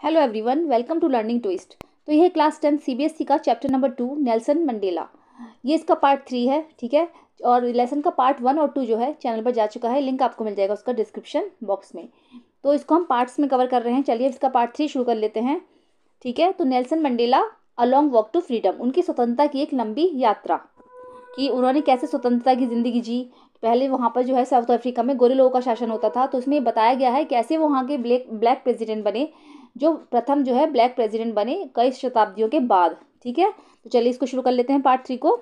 Hello everyone, welcome to Learning Twist. तो यह class 10 CBSE का चैप्टर नंबर 2 नेल्सन मंडेला। ये इसका पार्ट 3 है, ठीक है। और लेसन का पार्ट 1 और 2 जो है चैनल पर जा चुका है, लिंक आपको मिल जाएगा उसका डिस्क्रिप्शन बॉक्स में। तो इसको हम पार्ट्स में कवर कर रहे हैं। चलिए इसका पार्ट 3 शुरू कर लेते हैं, ठीक है। तो Nelson Mandela a long walk to freedom, उनकी स्वतंत्रता की एक लंबी यात्रा कि उन्होंने कैसे स्वतंत्रता की ज़िंदगी जी। पहले वहाँ पर जो है साउथ अफ्रीका में गोरे लोगों का शासन होता था, तो इसमें बताया गया है कैसे वहाँ के ब्लैक प्रेसिडेंट बने, जो प्रथम जो है ब्लैक प्रेसिडेंट बने कई शताब्दियों के बाद, ठीक है। तो चलिए इसको शुरू कर लेते हैं पार्ट 3 को।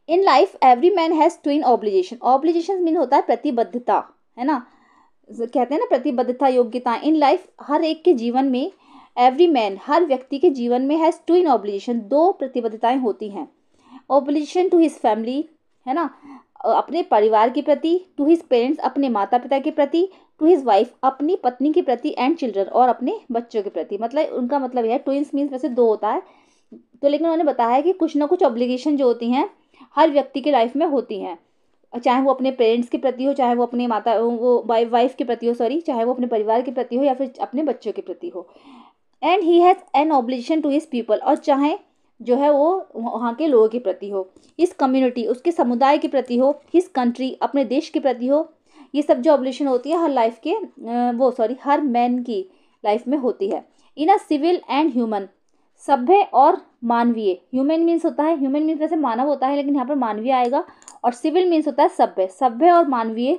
In life every man has twin obligation. Obligation mean होता है प्रतिबद्धता, है ना। कहते हैं ना प्रतिबद्धता, योग्यता। इन लाइफ हर एक के जीवन में, एवरी मैन हर व्यक्ति के जीवन में हैज़ ट्विन ऑब्लिगेशन, दो प्रतिबद्धताएं होती हैं। ऑब्लिगेशन टू हिज फैमिली, है ना, अपने परिवार के प्रति, टू हिज पेरेंट्स अपने माता पिता के प्रति, टू हिज वाइफ अपनी पत्नी के प्रति, एंड चिल्ड्रन और अपने बच्चों के प्रति। मतलब उनका मतलब यह ट्विंस मीन्स वैसे दो होता है, तो लेकिन उन्होंने बताया है कि कुछ ना कुछ ऑब्लिगेशन जो होती हैं हर व्यक्ति के लाइफ में होती हैं, चाहे वो अपने पेरेंट्स के प्रति हो, चाहे वो अपने वो वाइफ के प्रति हो, सॉरी, चाहे वो अपने परिवार के प्रति हो या फिर अपने बच्चों के प्रति हो। And he has an obligation to his people, और चाहे जो है वो वहाँ के लोगों के प्रति हो, हिज कम्युनिटी उसके समुदाय के प्रति हो, हिज कंट्री अपने देश के प्रति हो। ये सब जो ऑब्लिगेशन होती है हर लाइफ के हर मैन की लाइफ में होती है। In a civil and human, सभ्य और मानवीय। ह्यूमन मीन्स होता है, ह्यूमन मीन्स वैसे मानव होता है, लेकिन यहाँ पर मानवीय आएगा। और सिविल मीन्स होता है सभ्य, सभ्य और मानवीय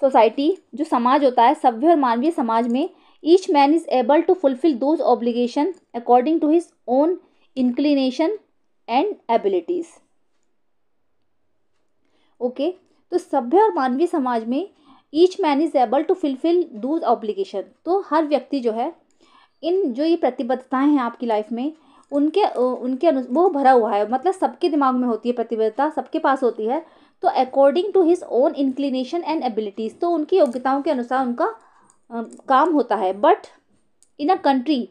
सोसाइटी, जो समाज होता है सभ्य और मानवीय समाज में each man is able to fulfil those obligation according to his own inclination and abilities. Okay, तो सभ्य और मानवीय समाज में each man is able to fulfil those obligation, तो हर व्यक्ति जो है इन जो ये प्रतिबद्धताएं हैं आपकी लाइफ में वो भरा हुआ है। मतलब सबके दिमाग में होती है प्रतिबद्धता, सबके पास होती है। तो according to his own inclination and abilities, तो उनकी योग्यताओं के अनुसार उनका काम होता है। बट इन अ कंट्री,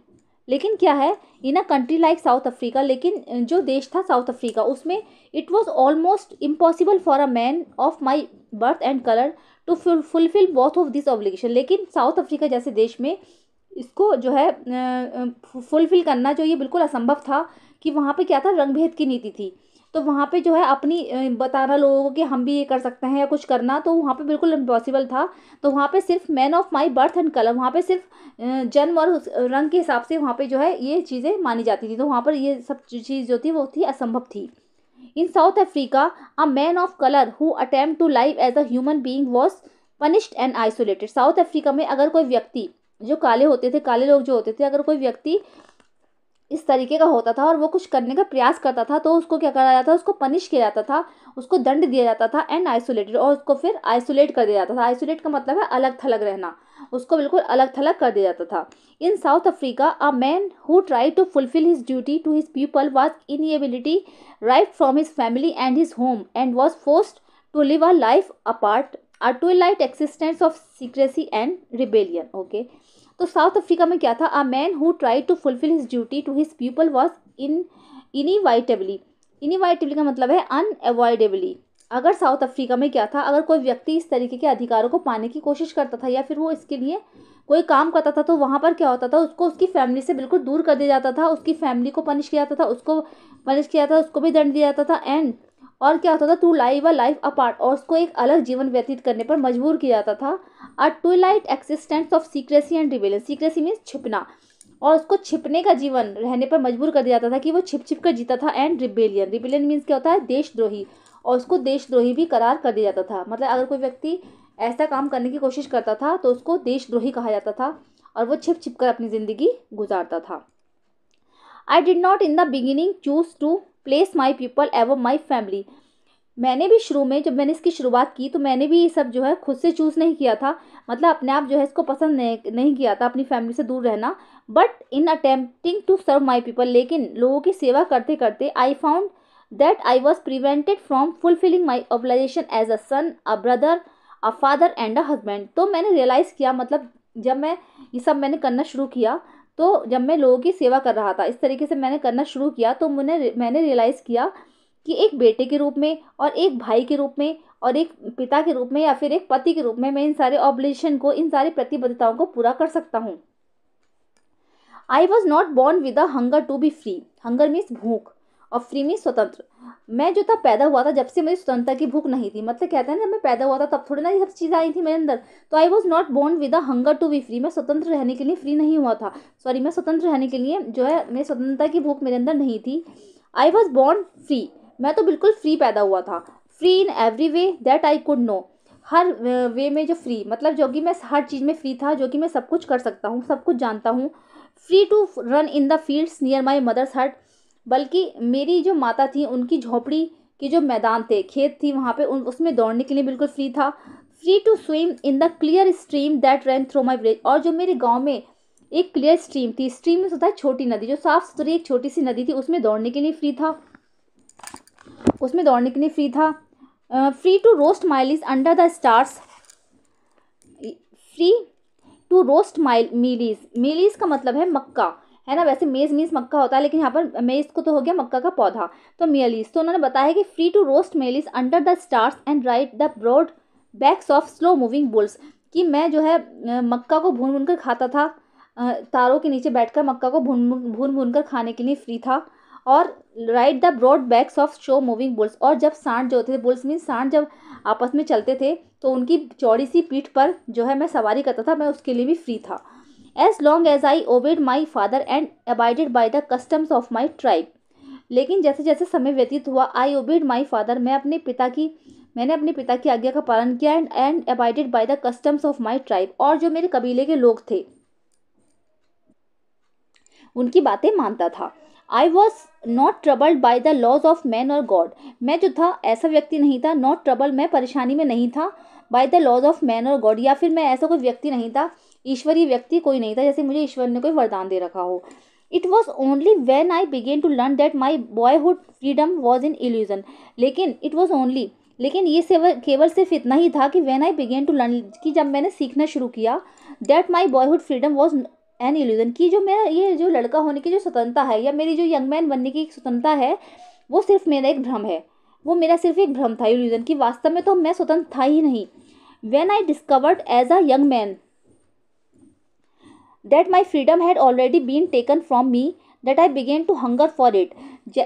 लेकिन क्या है, in a country like South Africa, लेकिन जो देश था साउथ अफ्रीका उसमें it was almost impossible for a man of my birth and colour to fulfil both of this obligation. लेकिन साउथ अफ्रीका जैसे देश में इसको जो है फुलफिल करना जो ये बिल्कुल असंभव था, कि वहाँ पे क्या था, रंग भेद की नीति थी। तो वहाँ पे जो है अपनी बताना लोगों को कि हम भी ये कर सकते हैं या कुछ करना, तो वहाँ पे बिल्कुल इम्पॉसिबल था। तो वहाँ पे सिर्फ man of my birth and colour, वहाँ पे सिर्फ जन्म और रंग के हिसाब से वहाँ पे जो है ये चीज़ें मानी जाती थी। तो वहाँ पर ये सब चीज़ जो थी वो थी असंभव थी। In South Africa a man of colour who attempt to live as a human being was punished and isolated. South Africa में अगर कोई व्यक्ति, जो काले होते थे, काले लोग जो होते थे, अगर कोई व्यक्ति इस तरीके का होता था और वो कुछ करने का प्रयास करता था, तो उसको क्या करा जाता था, उसको पनिश किया जाता था, उसको दंड दिया जाता था, एंड आइसोलेटेड, और उसको फिर आइसोलेट कर दिया जाता था। आइसोलेट का मतलब है अलग थलग रहना, उसको बिल्कुल अलग थलग कर दिया जाता था। In South Africa a man who try to fulfil his duty to his people was inability right from his family and his home and was forced to live a life apart a twilight existence of secrecy and rebellion. Okay, तो South Africa में क्या था, a man who try to fulfil his duty to his people was inevitably, inevitably का मतलब है अनअवॉइडेबली। अगर south Africa में क्या था, अगर कोई व्यक्ति इस तरीके के अधिकारों को पाने की कोशिश करता था या फिर वो इसके लिए कोई काम करता था, तो वहाँ पर क्या होता था, उसको उसकी फैमिली से बिल्कुल दूर कर दिया जाता था, उसकी फैमिली को पनिश किया जाता था, उसको पनिश किया जाता था, उसको भी दंड दिया जाता था। एंड और क्या होता था, to live a life apart, और उसको एक अलग जीवन व्यतीत करने पर मजबूर किया जाता था। A twilight existence of secrecy and rebellion, secrecy means छिपना, और उसको छिपने का जीवन रहने पर मजबूर कर दिया जाता था कि वो छिप छिप कर जीता था। एंड रिबेलियन, रिबेलियन मीन्स क्या होता है, देशद्रोही, और उसको देशद्रोही भी करार कर दिया जाता था। मतलब अगर कोई व्यक्ति ऐसा काम करने की कोशिश करता था तो उसको देशद्रोही कहा जाता था, और वो छिप छिप कर अपनी ज़िंदगी गुजारता था। I did not in the beginning choose to place my people एवं माई फैमिली, मैंने भी शुरू में जब मैंने इसकी शुरुआत की तो मैंने भी ये सब जो है खुद से चूज़ नहीं किया था, मतलब अपने आप जो है इसको पसंद नहीं किया था अपनी फैमिली से दूर रहना। But in attempting to serve my people, लेकिन लोगों की सेवा करते करते I found that I was prevented from fulfilling my obligation as a son, a brother, a father and a husband. तो मैंने रियलाइज़ किया, मतलब जब मैं ये सब मैंने करना शुरू किया, तो जब मैं लोगों की सेवा कर रहा था इस तरीके से मैंने करना शुरू किया, तो मैंने रियलाइज़ किया कि एक बेटे के रूप में और एक भाई के रूप में और एक पिता के रूप में या फिर एक पति के रूप में मैं इन सारे ऑब्लिगेशन को, इन सारी प्रतिबद्धताओं को पूरा कर सकता हूँ। I was not born with a hunger to be free. Hunger means भूख और फ्री मीन्स स्वतंत्र। मैं जो था पैदा हुआ था जब से मुझे स्वतंत्रता की भूख नहीं थी। मतलब कहते हैं ना, जब मैं पैदा हुआ था तब थोड़ी ना ये सब चीज़ें आई थी मेरे अंदर। तो I was not born with a hunger to be free. मैं स्वतंत्र रहने के लिए फ्री नहीं हुआ था। सॉरी, मैं स्वतंत्र रहने के लिए जो है, मेरी स्वतंत्रता की भूख मेरे अंदर नहीं थी। I was born free. मैं तो बिल्कुल फ्री पैदा हुआ था। Free in every way that I could know. हर वे में जो फ्री, मतलब जो कि मैं हर चीज़ में फ्री था, जो कि मैं सब कुछ कर सकता हूँ, सब कुछ जानता हूँ। Free to run in the fields near my mother's hut. बल्कि मेरी जो माता थी उनकी झोपड़ी के जो मैदान थे, खेत थी, वहाँ पे उसमें दौड़ने के लिए बिल्कुल फ्री था। Free to swim in the clear stream that run through my village. और जो मेरे गाँव में एक क्लियर स्ट्रीम थी, स्ट्रीम में होता है छोटी नदी, जो साफ सुथरी एक छोटी सी नदी थी, उसमें दौड़ने के लिए फ्री था, उसमें दौड़ने के लिए फ्री था। Free to roast mealies under the stars. Free to roast mealies. Mealies का मतलब है मक्का, है ना। वैसे मेज मीन्स मक्का होता है, लेकिन यहाँ पर मेज को तो हो गया मक्का का पौधा, तो मीलीज। तो उन्होंने बताया कि free to roast mealies under the stars and ride the broad backs of slow moving bulls. कि मैं जो है मक्का को भून भून कर खाता था, तारों के नीचे बैठकर मक्का को भून भून कर खाने के लिए फ्री था। और ride the broad backs of slow moving bulls. और जब सांड जो होते थे, बुल्स मीन सांड, जब आपस में चलते थे तो उनकी चौड़ी सी पीठ पर जो है मैं सवारी करता था, मैं उसके लिए भी फ्री था। As long as I obeyed my father and abided by the customs of my tribe. लेकिन जैसे जैसे समय व्यतीत हुआ, आई ओबेड माई फादर, मैंने अपने पिता की आज्ञा का पालन किया, and abided by the customs of my tribe. और जो मेरे कबीले के लोग थे उनकी बातें मानता था। I was not troubled by the laws of man और गॉड। मैं जो था ऐसा व्यक्ति नहीं था, नॉट ट्रबल, मैं परेशानी में नहीं था, by the laws of man और गॉड, या फिर मैं ऐसा कोई व्यक्ति नहीं था, ईश्वरीय व्यक्ति कोई नहीं था, जैसे मुझे ईश्वर ने कोई वरदान दे रखा हो। It was only when I began to learn that my boyhood freedom was in illusion. लेकिन इट वॉज ओनली, लेकिन ये केवल सिर्फ इतना ही था कि when I began to learn, कि जब मैंने सीखना शुरू किया, that my boyhood freedom was an illusion, की जो मेरा ये जो लड़का होने की जो स्वतंत्रता है, या मेरी जो यंग मैन बनने की एक स्वतंत्रता है, वो सिर्फ मेरा एक भ्रम है। वो मेरा सिर्फ एक भ्रम था, इल्यूजन की। वास्तव में तो मैं स्वतंत्र था ही नहीं। When I discovered as a young man that my freedom had already been taken from me, that I began to hunger for it.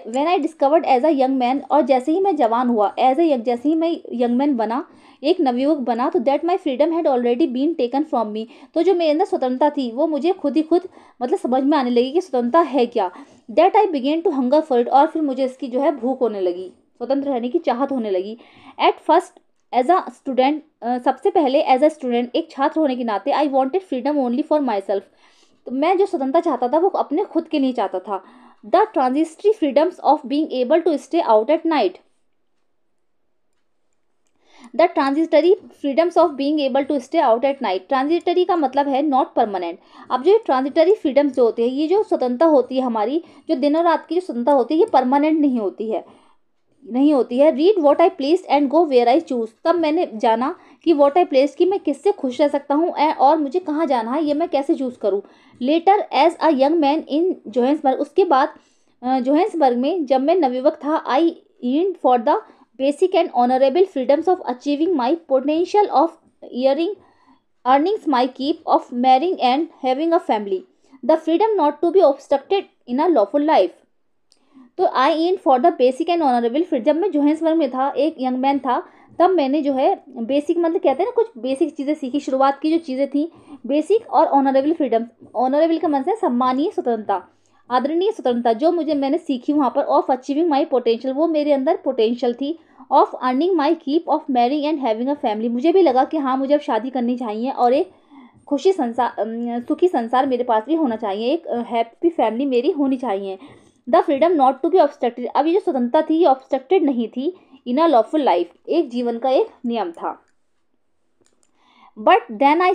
When I discovered as a young man, और जैसे ही मैं जवान हुआ, जैसे ही मैं यंग मैन बना, एक नवयुवक बना, तो that my freedom had already been taken from me, तो जो मेरे अंदर स्वतंत्रता थी वो मुझे खुद ही खुद मतलब समझ में आने लगी कि स्वतंत्रता है क्या। that I began to hunger for it, और फिर मुझे इसकी जो है भूख होने लगी, स्वतंत्र रहने की चाहत होने लगी। At first as a student, सबसे पहले एज अ स्टूडेंट, एक छात्र होने के नाते, I wanted freedom only for my self. तो मैं जो स्वतंत्रता चाहता था वो अपने खुद के लिए चाहता था। The transitory freedoms of being able to stay out at night. The transitory freedoms of being able to stay out at night. Transitory का मतलब है नॉट परमानेंट। अब जो ट्रांजिटरी फ्रीडम्स जो होते हैं, ये जो स्वतंत्रता होती है हमारी, जो दिन और रात की जो स्वतंत्रता होती है, ये परमानेंट नहीं होती है, नहीं होती है। Read what I please and go where I choose. तब मैंने जाना कि वॉट आई प्लेस, कि मैं किससे खुश रह सकता हूँ और मुझे कहाँ जाना है, ये मैं कैसे चूज़ करूँ। Later as a young man in Johannesburg, उसके बाद जोहेंसबर्ग में जब मैं नवयुवक था, आई ईन for the basic and honourable freedoms of achieving my potential of earnings my keep, of marrying and having a family, the freedom not to be obstructed in a lawful life। तो I इन for the basic and honourable freedom. जब मैं जोहेंसबर्ग में था, एक young man था, तब मैंने जो है बेसिक, मतलब कहते हैं ना, कुछ बेसिक चीज़ें सीखी। शुरुआत की जो चीज़ें थी बेसिक और ऑनरेबल फ्रीडम। ऑनरेबल का मतलब है सम्मानीय स्वतंत्रता, आदरणीय स्वतंत्रता, जो मैंने सीखी वहाँ पर। ऑफ अचीविंग माई पोटेंशियल, वो मेरे अंदर पोटेंशियल थी। Of earning my keep, of marrying and having a family, मुझे भी लगा कि हाँ, मुझे अब शादी करनी चाहिए और एक खुशी संसार, सुखी संसार मेरे पास भी होना चाहिए, एक हैप्पी फैमिली मेरी होनी चाहिए। The freedom not to be obstructed. अब ये जो स्वतंत्रता थी ये ऑब्स्ट्रक्टेड नहीं थी इन अ लॉफुल लाइफ, एक जीवन का एक नियम था। But then I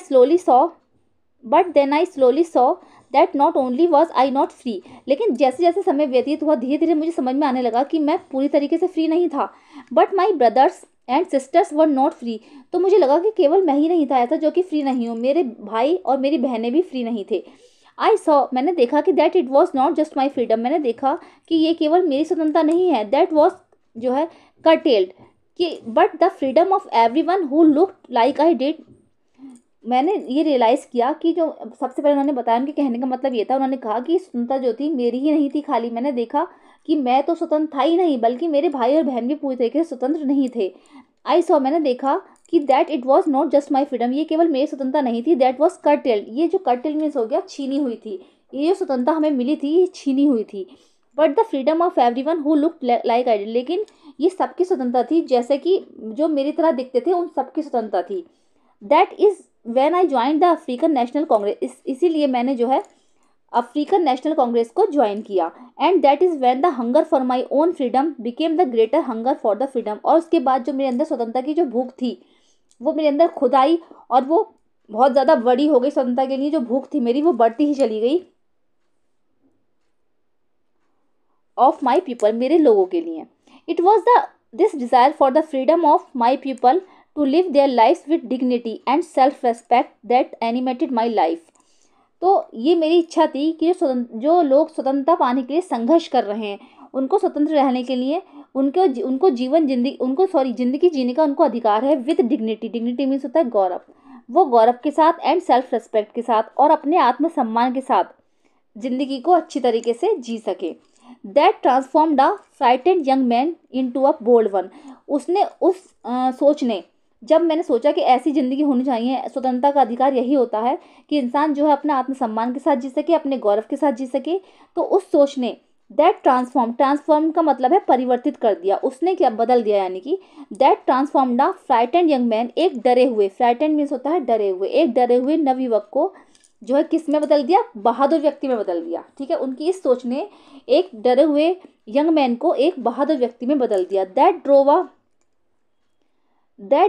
slowly saw that not only was I not free. लेकिन जैसे जैसे समय व्यतीत हुआ, धीरे धीरे मुझे समझ में आने लगा कि मैं पूरी तरीके से फ्री नहीं था। But my brothers and sisters were not free. तो मुझे लगा कि केवल मैं ही नहीं था ऐसा जो कि फ्री नहीं हूँ, मेरे भाई और मेरी बहनें भी फ्री नहीं थे। आई सॉ, मैंने देखा कि that it was not just my freedom. मैंने देखा कि ये केवल मेरी स्वतंत्रता नहीं है, दैट वॉज जो है curtailed, कि but the freedom of everyone who looked like I did. मैंने ये रियलाइज़ किया कि जो सबसे पहले उन्होंने बताया, उनके कहने का मतलब ये था, उन्होंने कहा कि स्वतंत्रता जो थी मेरी ही नहीं थी खाली, मैंने देखा कि मैं तो स्वतंत्र था ही नहीं, बल्कि मेरे भाई और बहन भी पूरी तरीके से स्वतंत्र नहीं थे। आई सॉ, मैंने देखा कि that it was not just my freedom, ये केवल मेरी स्वतंत्रता नहीं थी, दैट वॉज कर्टेल्ड, ये जो कर्टेल मीन्स हो गया छीनी हुई थी, ये जो स्वतंत्रता हमें मिली थी ये छीनी हुई थी। But the freedom of every one who look like I did, लेकिन ये सबकी स्वतंत्रता थी, जैसे कि जो मेरी तरह दिखते थे उन सबकी स्वतंत्रता थी। That is when I join the African national Congress, इसीलिए मैंने जो है अफ्रीकन नेशनल कांग्रेस को ज्वाइन किया। And that is when the hunger for my own freedom became the greater hunger for the freedom, और उसके बाद जो मेरे अंदर स्वतंत्रता की जो भूख थी वो मेरे अंदर खुद आई, और वो बहुत ज़्यादा बड़ी हो गई, स्वतंत्रता के लिए जो भूख थी मेरी वो बढ़ती ही चली गई, ऑफ माई पीपल, मेरे लोगों के लिए। It was the this desire for the freedom of my people to live their life with dignity and self respect that animated my life. तो ये मेरी इच्छा थी कि जो लोग स्वतंत्रता पाने के लिए संघर्ष कर रहे हैं, उनको स्वतंत्र रहने के लिए उनको ज़िंदगी जीने का उनको अधिकार है, विद डिग्निटी, डिग्निटी मीन्स होता है गौरव, वो गौरव के साथ एंड सेल्फ रेस्पेक्ट के साथ और अपने आत्मसम्मान के साथ ज़िंदगी को अच्छी तरीके से जी सके। That transformed a frightened young man into a bold one, उसने उस सोच ने, जब मैंने सोचा कि ऐसी ज़िंदगी होनी चाहिए, स्वतंत्रता का अधिकार यही होता है कि इंसान जो है अपने आत्मसम्मान के साथ जी सके, अपने गौरव के साथ जी सके, तो उस सोच ने दैट ट्रांसफॉर्म का मतलब है परिवर्तित कर दिया, उसने क्या बदल दिया, यानी कि that transformed a frightened young man, एक डरे हुए, फ्राइटेंड मीन्स होता है डरे हुए, एक डरे हुए नवयुवक को जो है किस में बदल दिया, बहादुर व्यक्ति में बदल दिया। ठीक है, उनकी इस सोच ने एक डरे हुए यंग मैन को एक बहादुर व्यक्ति में बदल दिया। That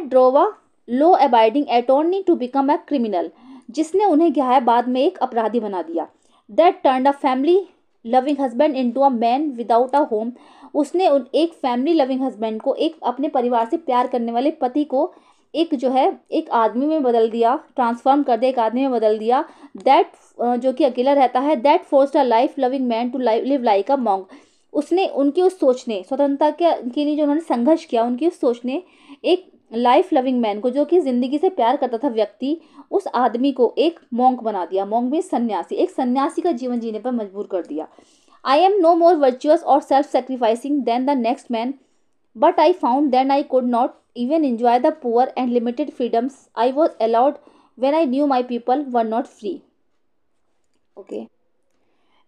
drove a law abiding attorney to become a criminal, जिसने उन्हें क्या है बाद में एक अपराधी बना दिया। That turned a family loving husband into a man without a home, उसने एक फैमिली लविंग हस्बैंड को, एक अपने परिवार से प्यार करने वाले पति को एक जो है एक आदमी में बदल दिया, ट्रांसफॉर्म कर दिया, एक आदमी में बदल दिया। दैट जो कि अकेला रहता है। That forced a life loving man to live like a monk, उसने उनकी उस सोच ने, स्वतंत्रता के लिए जो उन्होंने संघर्ष किया, उनकी उस सोच ने एक लाइफ लविंग मैन को, जो कि ज़िंदगी से प्यार करता था व्यक्ति, उस आदमी को एक मॉन्क बना दिया। मॉन्क में सन्यासी, एक सन्यासी का जीवन जीने पर मजबूर कर दिया। I am no more virtuous or self sacrificing than the next man, but I found then I could not even enjoy the poor and limited freedoms I was allowed when I knew my people were not free. Okay.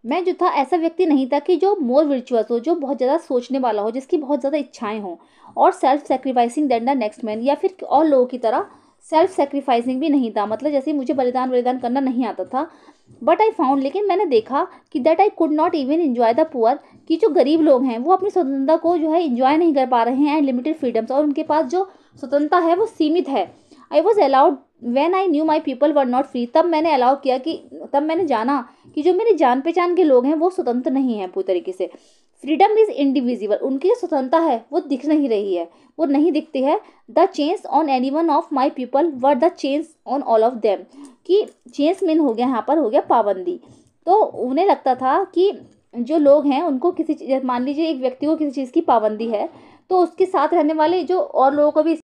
मैं जो था ऐसा व्यक्ति नहीं था कि जो मोर virtuous हो, जो बहुत ज़्यादा सोचने वाला हो, जिसकी बहुत ज़्यादा इच्छाएं हों, और self sacrificing than the next man, या फिर और लोगों की तरह सेल्फ सेक्रीफाइसिंग भी नहीं था, मतलब जैसे मुझे बलिदान करना नहीं आता था। बट आई फाउंड, लेकिन मैंने देखा कि that I could not even enjoy the poor, कि जो गरीब लोग हैं वो अपनी स्वतंत्रता को जो है इन्जॉय नहीं कर पा रहे हैं, एंड लिमिटेड फ्रीडम्स, और उनके पास जो स्वतंत्रता है वो सीमित है। I was allowed when I knew my people were not free, तब मैंने अलाउ किया कि तब मैंने जाना कि जो मेरे जान पहचान के लोग हैं वो स्वतंत्र नहीं हैं पूरी तरीके से। फ्रीडम इज इंडिविजिबल, उनकी जो स्वतंत्रता है वो दिख नहीं रही है, वो नहीं दिखती है। The change on any one of my people were the change on all of them, कि चेंज मीन हो गया यहाँ पर हो गया पाबंदी। तो उन्हें लगता था कि जो लोग हैं उनको किसी चीज़, मान लीजिए एक व्यक्ति को किसी चीज़ की पाबंदी है, तो उसके साथ रहने वाले जो और लोगों को भी,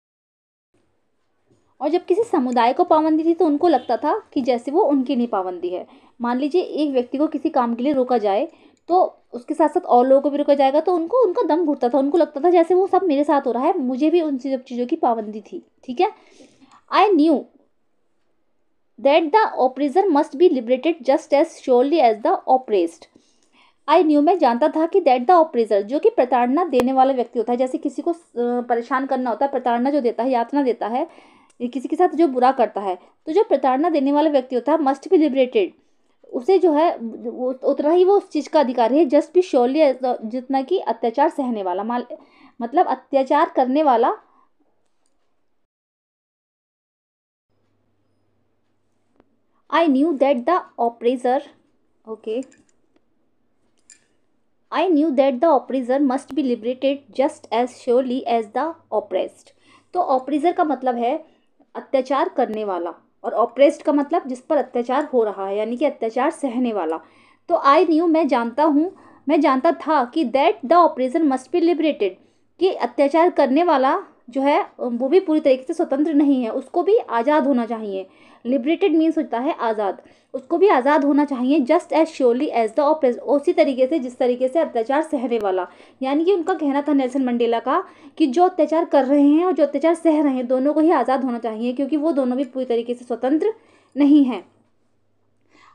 और जब किसी समुदाय को पाबंदी थी तो उनको लगता था कि जैसे वो उनकी नहीं पाबंदी है। मान लीजिए एक व्यक्ति को किसी काम के लिए रोका जाए तो उसके साथ साथ और लोगों को भी रोका जाएगा, तो उनको उनका दम घुटता था, उनको लगता था जैसे वो सब मेरे साथ हो रहा है, मुझे भी उन सब चीज़ों की पाबंदी थी। ठीक है, I knew that the oppressor must be liberated just as surely as the oppressed. I knew, मैं जानता था कि दैट द ऑपरेसर, जो कि प्रताड़ना देने वाला व्यक्ति होता है, जैसे किसी को परेशान करना होता है, प्रताड़ना जो देता है, यातना देता है, किसी के साथ जो बुरा करता है, तो जो प्रताड़ना देने वाला व्यक्ति होता है मस्ट बी लिबरेटेड, उसे जो है उतना ही वो उस चीज़ का अधिकार है, जस्ट बी श्योरली, जितना कि अत्याचार सहने वाला, मतलब अत्याचार करने वाला। I knew that the oppressor, okay, I knew that the oppressor must be liberated just as surely as the oppressed. तो ऑपरेसर का मतलब है अत्याचार करने वाला, और ऑपरेस्ड का मतलब जिस पर अत्याचार हो रहा है, यानी कि अत्याचार सहने वाला। तो आई न्यू, मैं जानता था कि that the oppressor must be liberated, कि अत्याचार करने वाला जो है वो भी पूरी तरीके से स्वतंत्र नहीं है, उसको भी आज़ाद होना चाहिए। लिबरेटेड मीन्स होता है आज़ाद, उसको भी आज़ाद होना चाहिए। Just as surely as the oppressed, उसी तरीके से जिस तरीके से अत्याचार सहने वाला। यानी कि उनका कहना था नेल्सन मंडेला का कि जो अत्याचार कर रहे हैं और जो अत्याचार सह रहे हैं दोनों को ही आज़ाद होना चाहिए, क्योंकि वो दोनों भी पूरी तरीके से स्वतंत्र नहीं हैं।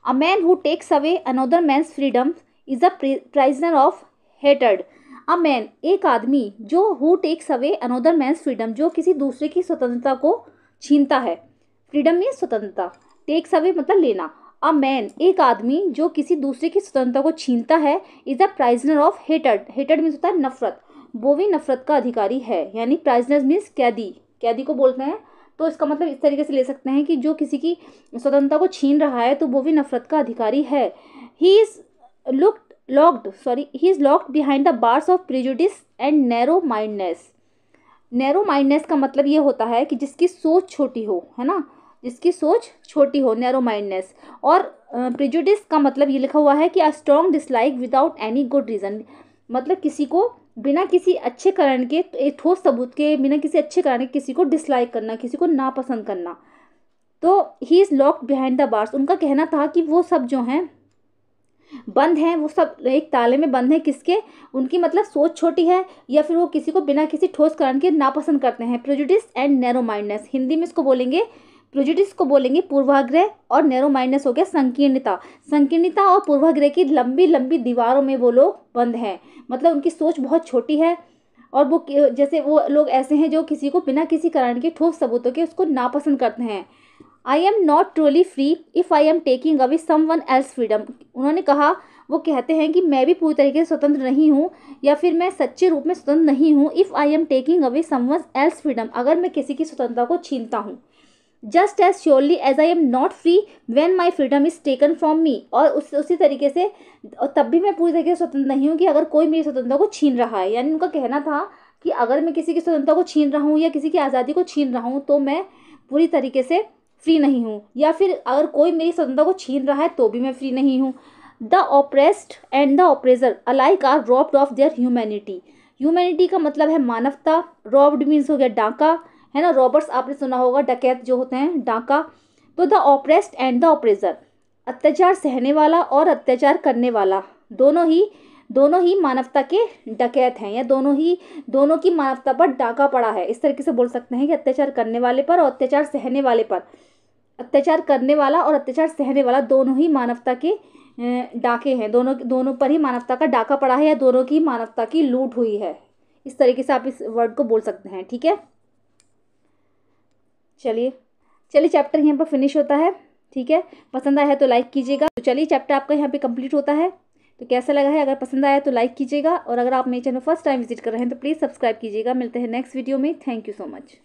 A man who takes away another man's freedom is a prisoner of हेटेड। अ मैन, एक आदमी, जो who takes away another man's freedom, जो किसी दूसरे की स्वतंत्रता को छीनता है। फ्रीडम मीन्स स्वतंत्रता, टेक्स अवे मतलब लेना। अ मैन, एक आदमी जो किसी दूसरे की स्वतंत्रता को छीनता है, is a prisoner of hated. Hated means होता है नफरत, वो भी नफरत का अधिकारी है। यानी प्राइजनर मीन्स कैदी, कैदी को बोलते हैं। तो इसका मतलब इस तरीके से ले सकते हैं कि जो किसी की स्वतंत्रता को छीन रहा है तो वो भी नफरत का अधिकारी है। He is he is locked behind the bars of prejudice and narrow mindness. Narrow mindness का मतलब ये होता है कि जिसकी सोच छोटी हो, है ना, जिसकी सोच छोटी हो, नैरो माइंडनेस। और प्रेजुडिस का मतलब ये लिखा हुआ है कि a strong dislike without any good reason, मतलब किसी को बिना किसी अच्छे कारण के, एक ठोस सबूत के, बिना किसी अच्छे कारण के किसी को डिसलाइक करना, किसी को नापसंद करना। तो he is locked behind the bars, उनका कहना था कि वो सब जो हैं बंद हैं, वो सब एक ताले में बंद हैं। किसके? उनकी मतलब सोच छोटी है, या फिर वो किसी को बिना किसी ठोस कारण के नापसंद करते हैं। Prejudice and narrow mindness, Hindi में इसको बोलेंगे, प्रेजुडिस को बोलेंगे पूर्वाग्रह, और नैरो माइंडनेस हो गया संकीर्णता। संकीर्णता और पूर्वाग्रह की लंबी लंबी दीवारों में वो लोग बंद हैं, मतलब उनकी सोच बहुत छोटी है। और वो जैसे वो लोग ऐसे हैं जो किसी को बिना किसी कारण के ठोस सबूतों के उसको नापसंद करते हैं। I am not truly free if I am taking away someone else freedom. उन्होंने कहा, वो कहते हैं कि मैं भी पूरी तरीके से स्वतंत्र नहीं हूँ, या फिर मैं सच्चे रूप में स्वतंत्र नहीं हूँ। If I am taking away someone else freedom, अगर मैं किसी की स्वतंत्रता को छीनता हूँ। Just as surely as I am not free when my freedom is taken from me, और उसी तरीके से तब भी मैं पूरी तरीके से स्वतंत्र नहीं हूँ कि अगर कोई मेरी स्वतंत्रता को छीन रहा है। यानी उनका कहना था कि अगर मैं किसी की स्वतंत्रता को छीन रहा हूँ या किसी की आज़ादी को छीन रहा हूँ तो मैं पूरी तरीके से फ्री नहीं हूँ, या फिर अगर कोई मेरी स्वतंत्रता को छीन रहा है तो भी मैं फ्री नहीं हूँ। The oppressed and the oppressor alike are robbed of their humanity. Humanity का मतलब है मानवता, रॉब्ड मीन्स हो गया डाका, है ना, रॉबर्ट्स आपने सुना होगा, डकैत जो होते हैं, डाका। तो the oppressed and the oppressor, अत्याचार सहने वाला और अत्याचार करने वाला, दोनों ही मानवता के डकैत हैं, या दोनों की मानवता पर डाका पड़ा है। इस तरीके से बोल सकते हैं कि अत्याचार करने वाले पर और अत्याचार सहने वाले पर, अत्याचार करने वाला और अत्याचार सहने वाला दोनों ही मानवता के डाके हैं, दोनों पर ही मानवता का डाका पड़ा है, या दोनों की मानवता की लूट हुई है। इस तरीके से आप इस वर्ड को बोल सकते हैं, ठीक है। चलिए चैप्टर यहाँ पर फिनिश होता है, ठीक है। पसंद आया है तो लाइक कीजिएगा। तो चलिए चैप्टर आपका यहाँ पे कंप्लीट होता है। तो कैसा लगा है? अगर पसंद आया तो लाइक कीजिएगा, और अगर आप मेरे चैनल फर्स्ट टाइम विजिट कर रहे हैं तो प्लीज़ सब्सक्राइब कीजिएगा। मिलते हैं नेक्स्ट वीडियो में। Thank you so much.